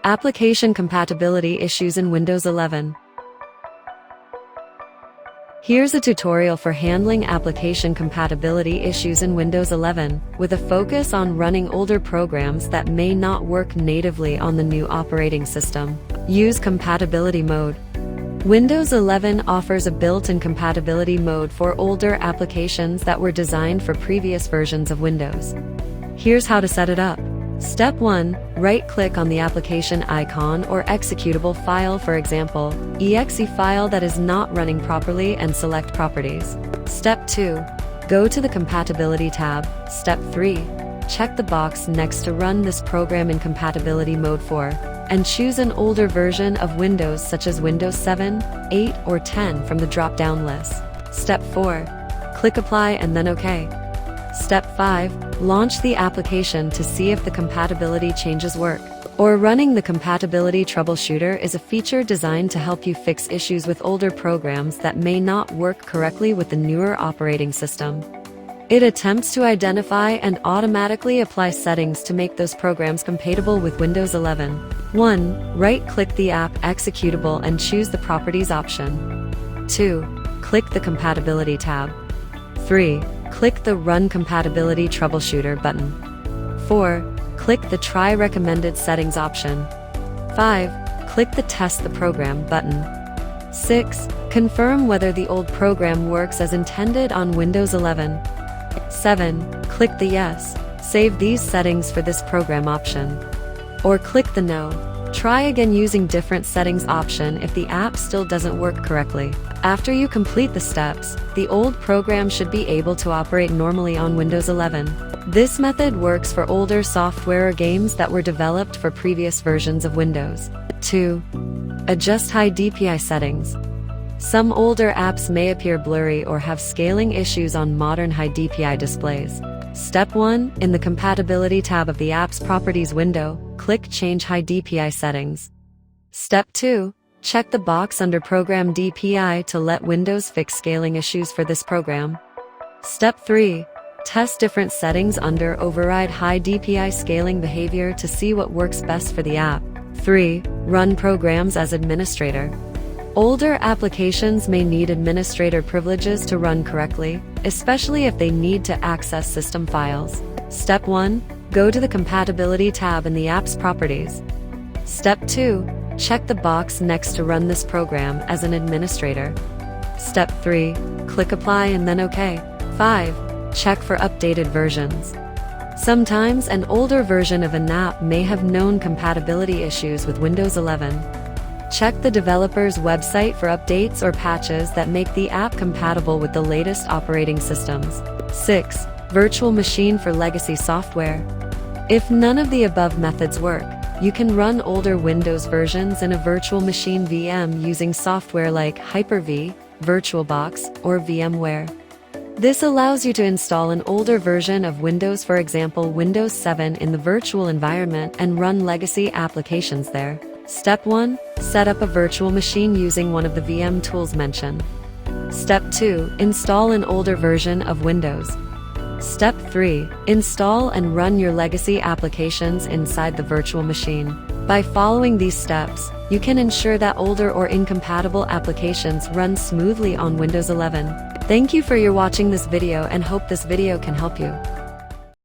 Application compatibility issues in Windows 11. Here's a tutorial for handling application compatibility issues in Windows 11, with a focus on running older programs that may not work natively on the new operating system. Use Compatibility Mode. Windows 11 offers a built-in compatibility mode for older applications that were designed for previous versions of Windows. Here's how to set it up. Step 1. Right-click on the application icon or executable file, for example, exe file that is not running properly, and select Properties. Step 2. Go to the Compatibility tab. Step 3. Check the box next to Run this program in compatibility mode for, and choose an older version of Windows such as Windows 7, 8, or 10 from the drop-down list. Step 4. Click Apply and then OK. Step 5. Launch the application to see if the compatibility changes work. Or running the Compatibility Troubleshooter is a feature designed to help you fix issues with older programs that may not work correctly with the newer operating system. It attempts to identify and automatically apply settings to make those programs compatible with Windows 11. 1. Right-click the app executable and choose the Properties option. 2. Click the Compatibility tab. 3. Click the Run Compatibility Troubleshooter button. 4. Click the Try Recommended Settings option. 5. Click the Test the Program button. 6. Confirm whether the old program works as intended on Windows 11. 7. Click the Yes, save these settings for this program option. Or click the No, try again using different settings option if the app still doesn't work correctly. After you complete the steps, the old program should be able to operate normally on Windows 11. This method works for older software or games that were developed for previous versions of Windows. 2. Adjust high DPI settings. Some older apps may appear blurry or have scaling issues on modern high DPI displays. Step 1. In the Compatibility tab of the App's Properties window, click Change High DPI Settings. Step 2. Check the box under Program DPI to let Windows fix scaling issues for this program. Step 3. Test different settings under Override High DPI Scaling Behavior to see what works best for the app. 3. Run programs as administrator. Older applications may need administrator privileges to run correctly, especially if they need to access system files. Step 1. Go to the Compatibility tab in the app's Properties. Step 2. Check the box next to Run this program as an administrator. Step 3. Click Apply and then OK. 5. Check for updated versions. Sometimes an older version of an app may have known compatibility issues with Windows 11. Check the developer's website for updates or patches that make the app compatible with the latest operating systems. 6. Virtual machine for legacy software. If none of the above methods work, you can run older Windows versions in a virtual machine VM using software like Hyper-V, VirtualBox, or VMware. This allows you to install an older version of Windows, for example Windows 7, in the virtual environment and run legacy applications there. Step 1. Set up a virtual machine using one of the VM tools mentioned. Step 2. Install an older version of Windows. Step 3. Install and run your legacy applications inside the virtual machine. By following these steps, you can ensure that older or incompatible applications run smoothly on Windows 11. Thank you for watching this video and hope this video can help you.